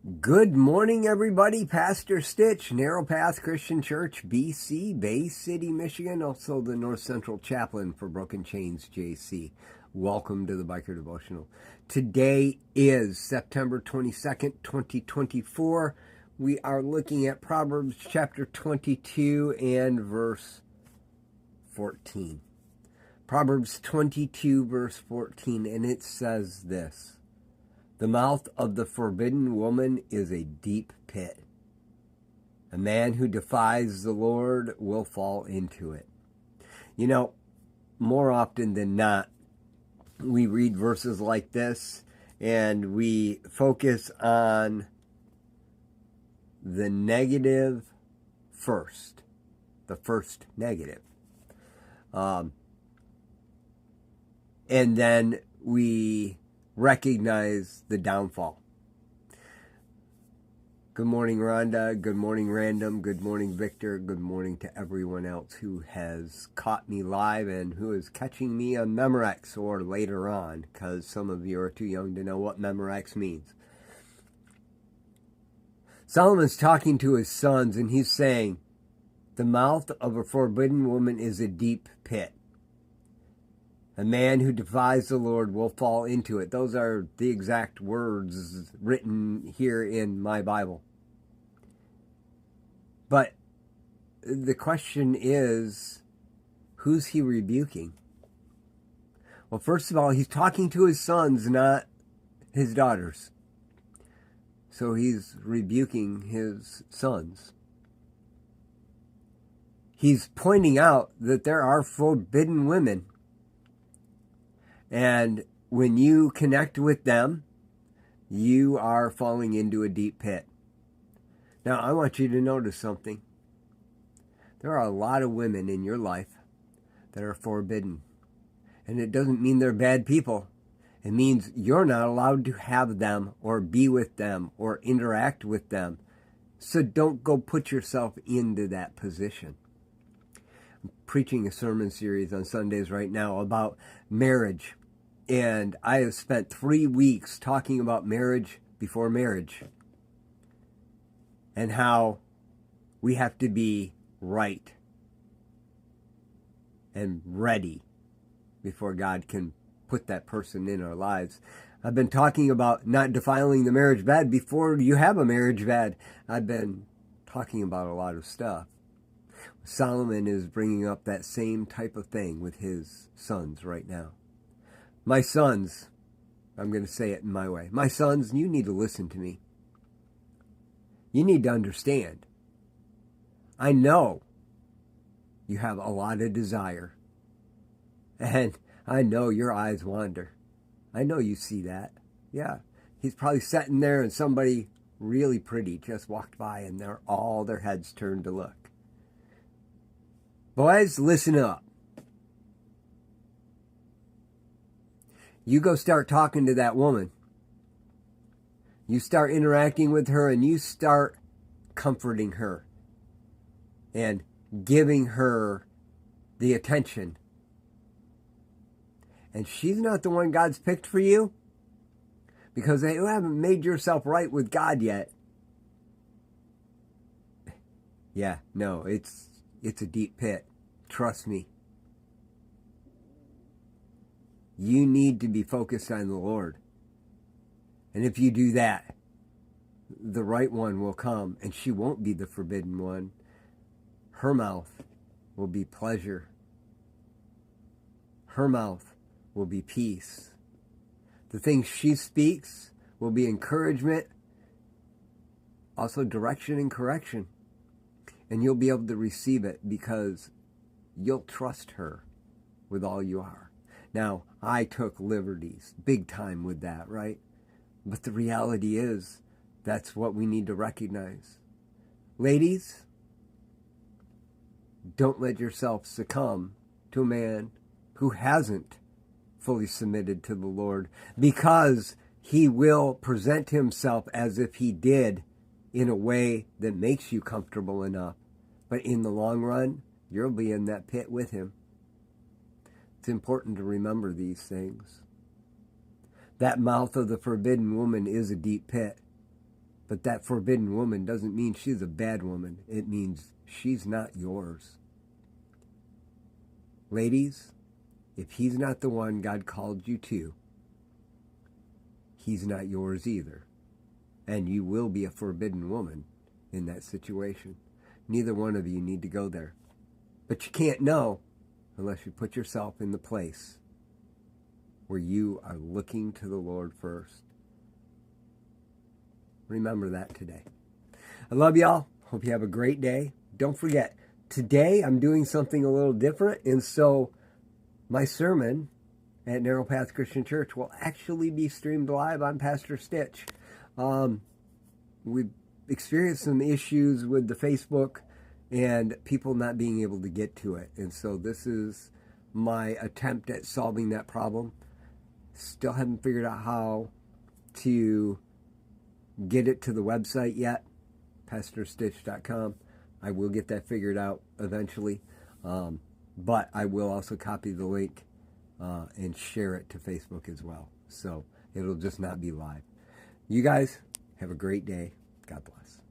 Good morning, everybody. Pastor Stitch, Narrow Path Christian Church, BC, Bay City, Michigan, also the North Central Chaplain for Broken Chains, JC. Welcome to the Biker Devotional. Today is September 22nd, 2024. We are looking at Proverbs chapter 22 and verse 14. Proverbs 22, verse 14, and it says this: "The mouth of the forbidden woman is a deep pit. A man who defies the Lord will fall into it." You know, more often than not, we read verses like this and we focus on the negative first, the first negative. And then we recognize the downfall. Good morning, Rhonda. Good morning, Random. Good morning, Victor. Good morning to everyone else who has caught me live and who is catching me on Memorex or later on, because some of you are too young to know what Memorex means. Solomon's talking to his sons and he's saying, the mouth of a forbidden woman is a deep pit. A man who defies the Lord will fall into it. Those are the exact words written here in my Bible. But the question is, who's he rebuking? Well, first of all, he's talking to his sons, not his daughters. So he's rebuking his sons. He's pointing out that there are forbidden women. And when you connect with them, you are falling into a deep pit. Now, I want you to notice something. There are a lot of women in your life that are forbidden. And it doesn't mean they're bad people. It means you're not allowed to have them or be with them or interact with them. So don't go put yourself into that position. I'm preaching a sermon series on Sundays right now about marriage. And I have spent 3 weeks talking about marriage before marriage. And how we have to be right and ready before God can put that person in our lives. I've been talking about not defiling the marriage bed before you have a marriage bed. I've been talking about a lot of stuff. Solomon is bringing up that same type of thing with his sons right now. My sons, I'm going to say it in my way. My sons, you need to listen to me. You need to understand. I know you have a lot of desire. And I know your eyes wander. I know you see that. Yeah. He's probably sitting there and somebody really pretty just walked by and all their heads turned to look. Boys, listen up. You go start talking to that woman. You start interacting with her and you start comforting her and giving her the attention. And she's not the one God's picked for you because you haven't made yourself right with God yet. Yeah, no, it's a deep pit. Trust me. You need to be focused on the Lord. And if you do that, the right one will come, and she won't be the forbidden one. Her mouth will be pleasure. Her mouth will be peace. The things she speaks will be encouragement, also direction and correction. And you'll be able to receive it because you'll trust her with all you are. Now, I took liberties big time with that, right? But the reality is, that's what we need to recognize. Ladies, don't let yourself succumb to a man who hasn't fully submitted to the Lord, because he will present himself as if he did in a way that makes you comfortable enough. But in the long run, you'll be in that pit with him. It's important to remember these things. That mouth of the forbidden woman is a deep pit. But that forbidden woman doesn't mean she's a bad woman. It means she's not yours. Ladies, if he's not the one God called you to, he's not yours either. And you will be a forbidden woman in that situation. Neither one of you need to go there. But you can't know unless you put yourself in the place where you are looking to the Lord first. Remember that today. I love y'all. Hope you have a great day. Don't forget, today I'm doing something a little different, and so my sermon at Narrow Path Christian Church will actually be streamed live on Pastor Stitch. We've experienced some issues with the Facebook and people not being able to get to it, and so this is my attempt at solving that problem. Still haven't figured out how to get it to the website yet, pastorstitch.com. I will get that figured out eventually, but I will also copy the link and share it to Facebook as well. So it'll just not be live. You guys have a great day. God bless.